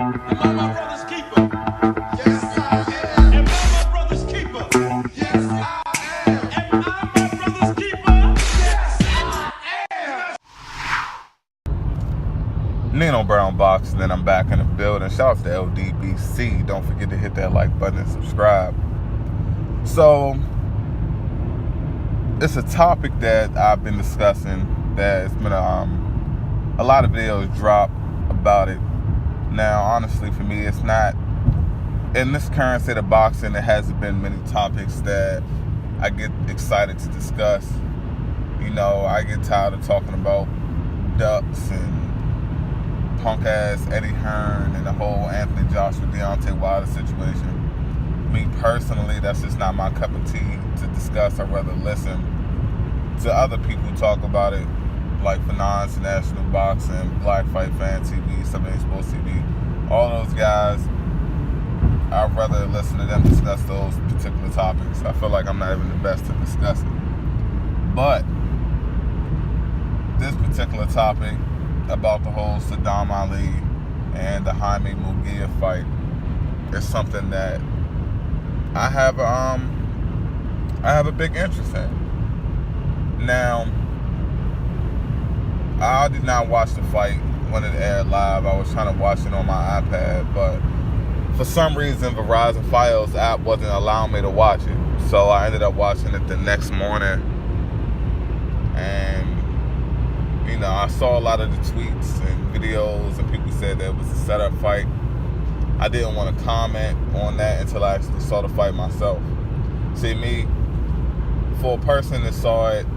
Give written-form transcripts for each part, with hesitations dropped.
Am I my brother's keeper? Yes, I am. Am I my brother's keeper? Yes, I am. Am I my brother's keeper? Yes, I am. Nino Brown Box, and then I'm back in the building. Shout out to LDBC. Don't forget to hit that like button and subscribe. So, it's a topic that I've been discussing that it's been a lot of videos drop about it. Now, honestly, for me, it's not, in this current state of boxing, there hasn't been many topics that I get excited to discuss. You know, I get tired of talking about ducks and punk-ass Eddie Hearn and the whole Anthony Joshua, Deontay Wilder situation. Me personally, that's just not my cup of tea to discuss. I'd rather listen to other people talk about it, like Finance International Boxing, Black Fight Fan TV, 7 Sports TV, all those guys. I'd rather listen to them discuss those particular topics. I feel like I'm not even the best to discuss it. But this particular topic about the whole Saddam Ali and the Jaime Munguia fight is something that I have a big interest in. Now, I did not watch the fight when it aired live. I was trying to watch it on my iPad, but for some reason, Verizon Fios app wasn't allowing me to watch it. So I ended up watching it the next morning. And, you know, I saw a lot of the tweets and videos, and people said that it was a setup fight. I didn't want to comment on that until I actually saw the fight myself. See, me, for a person that saw it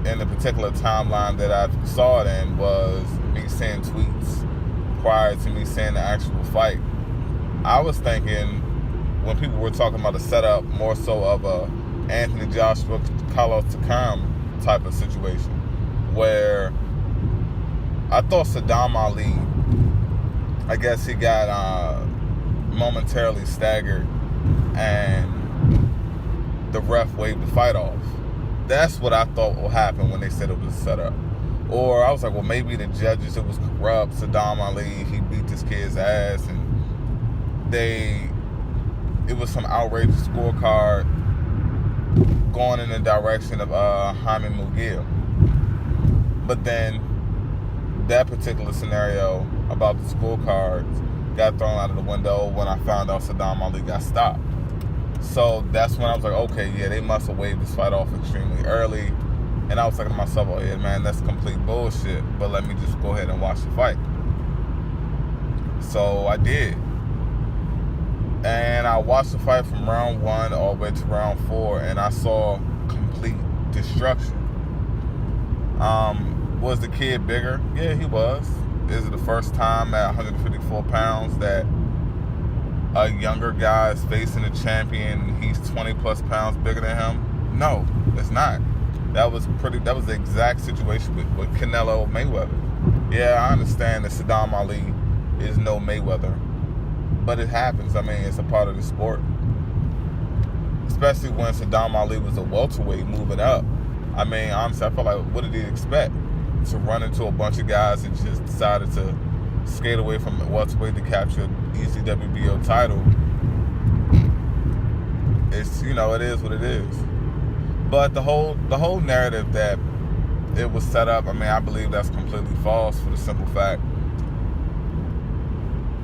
in the particular timeline that I saw it in, was me seeing tweets prior to me seeing the actual fight. I was thinking, when people were talking about a setup, more so of a Anthony Joshua, Carlos Takam type of situation, where I thought Saddam Ali, I guess he got momentarily staggered and the ref waved the fight off. That's what I thought will happen when they said it was a setup. Or I was like, well, maybe the judges, it was corrupt. Saddam Ali, he beat this kid's ass, and it was some outrageous scorecard going in the direction of Jaime Munguia. But then that particular scenario about the scorecards got thrown out of the window when I found out Saddam Ali got stopped. So that's when I was like, okay, yeah, they must have waved this fight off extremely early. And I was thinking to myself, oh yeah, man, that's complete bullshit, but let me just go ahead and watch the fight. So I did. And I watched the fight from round 1 all the way to round 4, and I saw complete destruction. Was the kid bigger? Yeah, he was. Is it the first time at 154 pounds that a younger guy is facing a champion? He's 20 plus pounds bigger than him? No, it's not. That was the exact situation with Canelo Mayweather. Yeah, I understand that Saddam Ali is no Mayweather, but it happens. I mean, it's a part of the sport. Especially when Saddam Ali was a welterweight moving up. I mean, honestly, I felt like, what did he expect? To run into a bunch of guys and just decided to skate away from welterweight to capture easy WBO title. It's, you know, it is what it is. But the whole narrative that it was set up, I mean, I believe that's completely false, for the simple fact,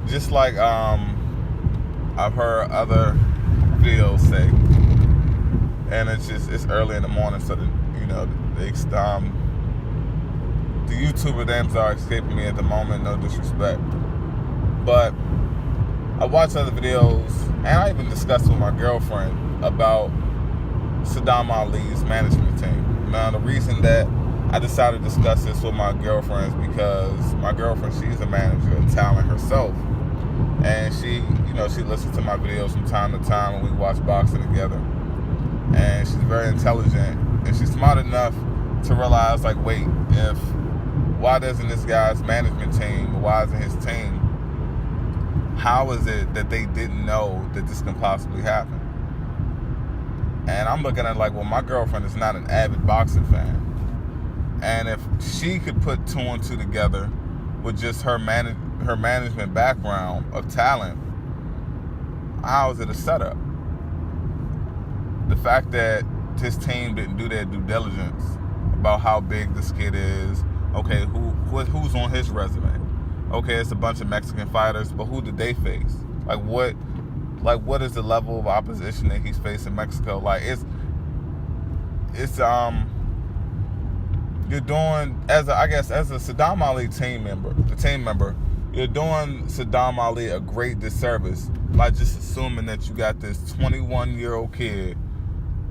just like I've heard other videos say, and it's early in the morning, so the YouTuber names are escaping me at the moment, no disrespect. But I watched other videos, and I even discussed with my girlfriend about Saddam Ali's management team. Now, the reason that I decided to discuss this with my girlfriend is because my girlfriend, she's a manager of talent herself. And she listens to my videos from time to time, and we watch boxing together. And she's very intelligent, and she's smart enough to realize, like, wait, why doesn't this guy's management team, why isn't his team, how is it that they didn't know that this can possibly happen? And I'm looking at it like, well, my girlfriend is not an avid boxing fan. And if she could put 2 and 2 together with just her her management background of talent, how is it a setup? The fact that his team didn't do their due diligence about how big this kid is. Okay, who's on his resume? Okay, it's a bunch of Mexican fighters, but who did they face? What is the level of opposition that he's facing in Mexico? You're doing, as a Saddam Ali team member, you're doing Saddam Ali a great disservice by just assuming that you got this 21-year-old kid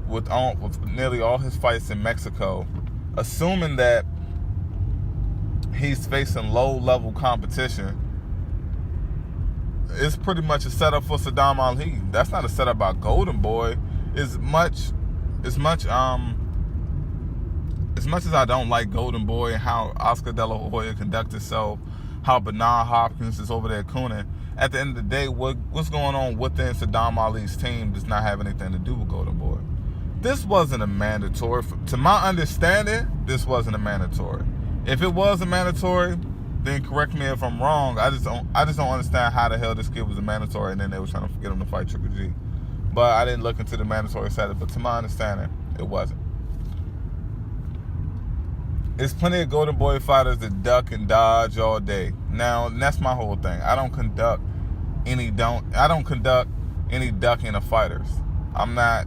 with nearly all his fights in Mexico, assuming that he's facing low-level competition. It's pretty much a setup for Saddam Ali. That's not a setup by Golden Boy. As much as I don't like Golden Boy and how Oscar De La Hoya conducts himself, how Bernard Hopkins is over there cooning, at the end of the day, what's going on within Saddam Ali's team does not have anything to do with Golden Boy. This wasn't a mandatory. To my understanding, this wasn't a mandatory. If it was a mandatory, then correct me if I'm wrong. I just don't understand how the hell this kid was a mandatory and then they were trying to get him to fight Triple G. But I didn't look into the mandatory setup. But to my understanding, it wasn't. There's plenty of Golden Boy fighters that duck and dodge all day. Now, that's my whole thing. I don't conduct any ducking of fighters. I'm not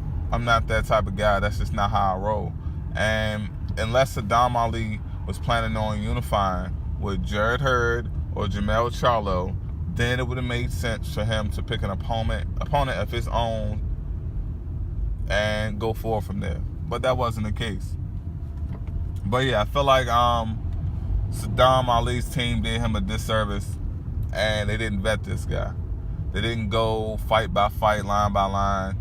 that type of guy. That's just not how I roll. And unless Saddam Ali was planning on unifying with Jared Hurd or Jamel Charlo, then it would have made sense for him to pick an opponent of his own and go forward from there. But that wasn't the case. But yeah, I feel like Saddam Ali's team did him a disservice, and they didn't vet this guy. They didn't go fight by fight, line by line,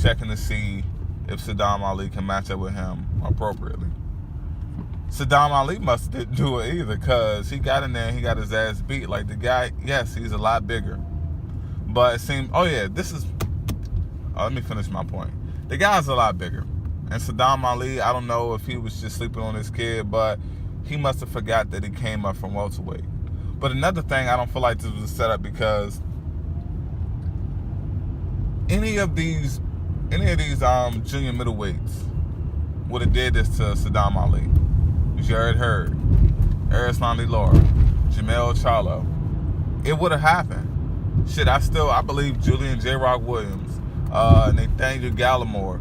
checking to see if Saddam Ali can match up with him appropriately. Saddam Ali didn't do it either, because he got in there and he got his ass beat. Like, the guy, yes, he's a lot bigger. But it seemed, let me finish my point. The guy's a lot bigger. And Saddam Ali, I don't know if he was just sleeping on this kid, but he must have forgot that he came up from welterweight. But another thing, I don't feel like this was a setup, because any of these junior middleweights would have did this to Saddam Ali. Jared Hurd, Arislandi Lara, Jamel Charlo. It would have happened. Shit, I believe Julian J. Rock Williams, Nathaniel Gallimore,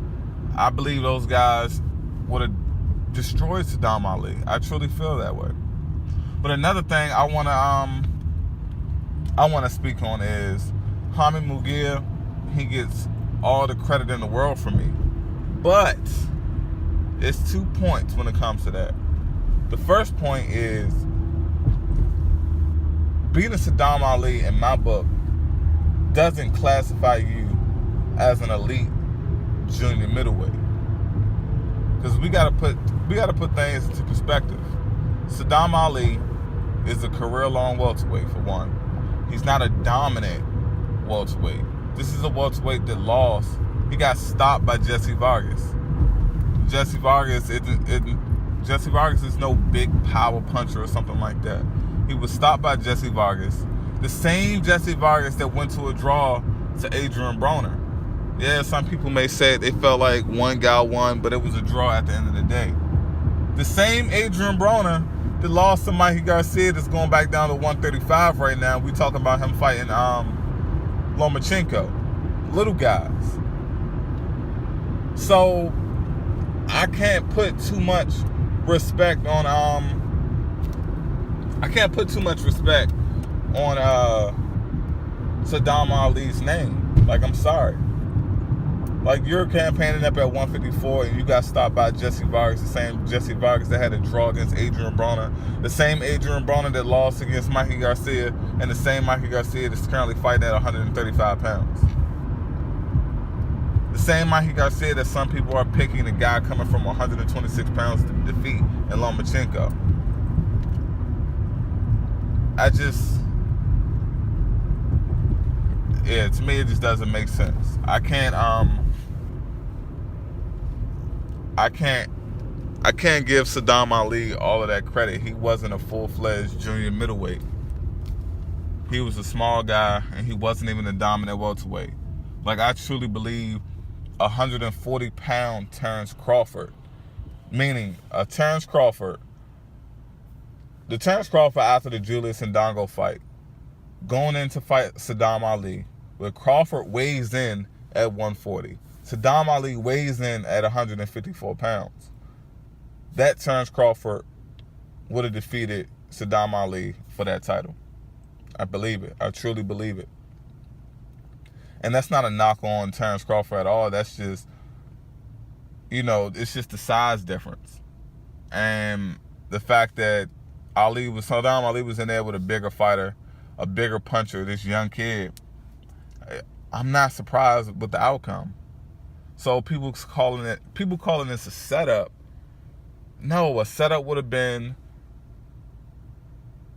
I believe those guys would have destroyed Saddam Ali. I truly feel that way. But another thing I wanna speak on is Jaime Munguia. He gets all the credit in the world from me. But it's 2 points when it comes to that. The first point is beating Saddam Ali, in my book, doesn't classify you as an elite junior middleweight. Because we gotta put things into perspective. Saddam Ali is a career-long welterweight, for one. He's not a dominant welterweight. This is a welterweight that lost. He got stopped by Jesse Vargas. Jesse Vargas is no big power puncher or something like that. He was stopped by Jesse Vargas. The same Jesse Vargas that went to a draw to Adrian Broner. Yeah, some people may say they felt like one guy won, but it was a draw at the end of the day. The same Adrian Broner that lost to Mikey Garcia that's going back down to 135 right now. We talking about him fighting Lomachenko. Little guys. So I can't put too much respect on Saddam Ali's name. Like, I'm sorry. Like, you're campaigning up at 154 and you got stopped by Jesse Vargas, the same Jesse Vargas that had a draw against Adrian Broner, the same Adrian Broner that lost against Mikey Garcia, and the same Mikey Garcia that's currently fighting at 135 pounds. The same Mikey Garcia that some people are picking, the guy coming from 126 pounds to defeat in Lomachenko. To me, it just doesn't make sense. I can't give Saddam Ali all of that credit. He wasn't a full-fledged junior middleweight. he was a small guy and he wasn't even a dominant welterweight. Like, I truly believe 140-pound Terrence Crawford, meaning a Terrence Crawford, the Terrence Crawford after the Julius Ndongo fight, going in to fight Saddam Ali, where Crawford weighs in at 140. Saddam Ali weighs in at 154 pounds. That Terrence Crawford would have defeated Saddam Ali for that title. I believe it. I truly believe it. And that's not a knock on Terrence Crawford at all. That's just, it's just the size difference. And the fact that Saddam Ali was in there with a bigger fighter, a bigger puncher, this young kid, I'm not surprised with the outcome. So people calling this a setup. No, a setup would have been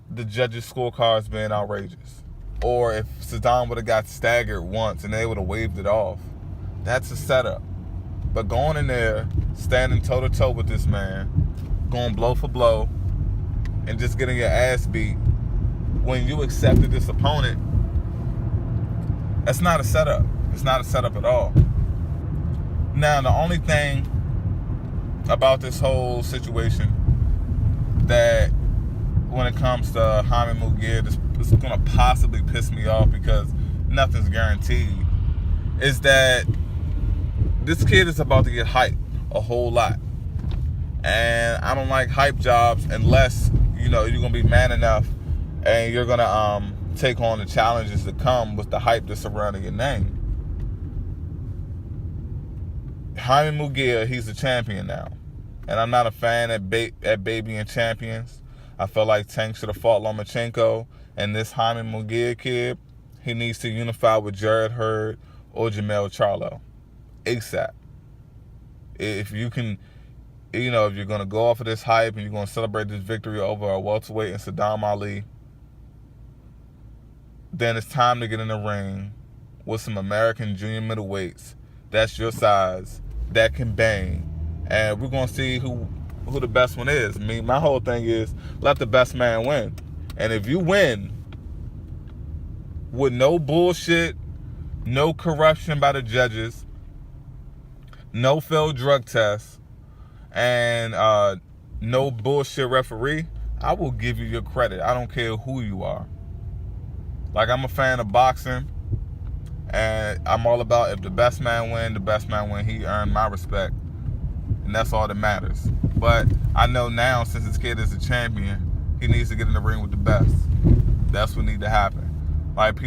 the judges' scorecards being outrageous. Or if Saddam would have got staggered once and they would have waved it off. That's a setup. But going in there, standing toe-to-toe with this man, going blow for blow, and just getting your ass beat when you accepted this opponent, that's not a setup. It's not a setup at all. Now, the only thing about this whole situation that when it comes to Jaime Munguia, this is going to possibly piss me off because nothing's guaranteed, is that this kid is about to get hyped a whole lot. And I don't like hype jobs unless, you're going to be man enough and you're going to take on the challenges that come with the hype that's surrounding your name. Jaime Munguia, he's a champion now. And I'm not a fan at babying champions. I feel like Tank should have fought Lomachenko. And this Jaime Munguia kid, he needs to unify with Jared Hurd or Jamel Charlo ASAP. If you can, if you're going to go off of this hype and you're going to celebrate this victory over a welterweight and Saddam Ali, then it's time to get in the ring with some American junior middleweights that's your size, that can bang. And we're going to see who the best one is. I mean, my whole thing is let the best man win. And if you win with no bullshit, no corruption by the judges, no failed drug tests, and no bullshit referee, I will give you your credit. I don't care who you are. Like, I'm a fan of boxing, and I'm all about if the best man win, he earned my respect. And that's all that matters. But I know now, since this kid is a champion, he needs to get in the ring with the best. That's what needs to happen. Like,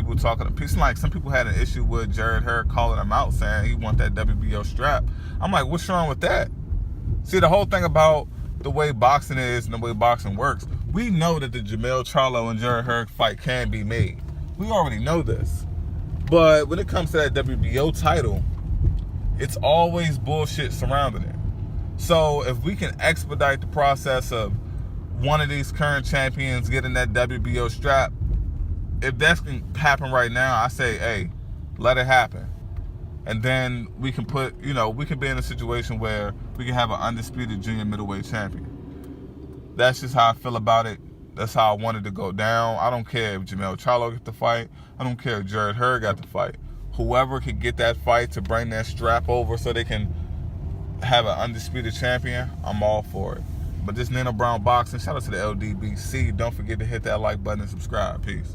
some people had an issue with Jared Hurd calling him out, saying he want that WBO strap. I'm like, what's wrong with that? See, the whole thing about the way boxing is and the way boxing works, we know that the Jamel Charlo and Jared Hurd fight can be made. We already know this. But when it comes to that WBO title, it's always bullshit surrounding it. So if we can expedite the process of one of these current champions getting that WBO strap, if that can happen right now, I say, hey, let it happen. And then we can we can be in a situation where we can have an undisputed junior middleweight champion. That's just how I feel about it. That's how I wanted to go down. I don't care if Jamel Charlo got the fight. I don't care if Jared Hurd got the fight. Whoever could get that fight to bring that strap over so they can have an undisputed champion, I'm all for it. But this Nino Brown Boxing, shout out to the LDBC. Don't forget to hit that like button and subscribe. Peace.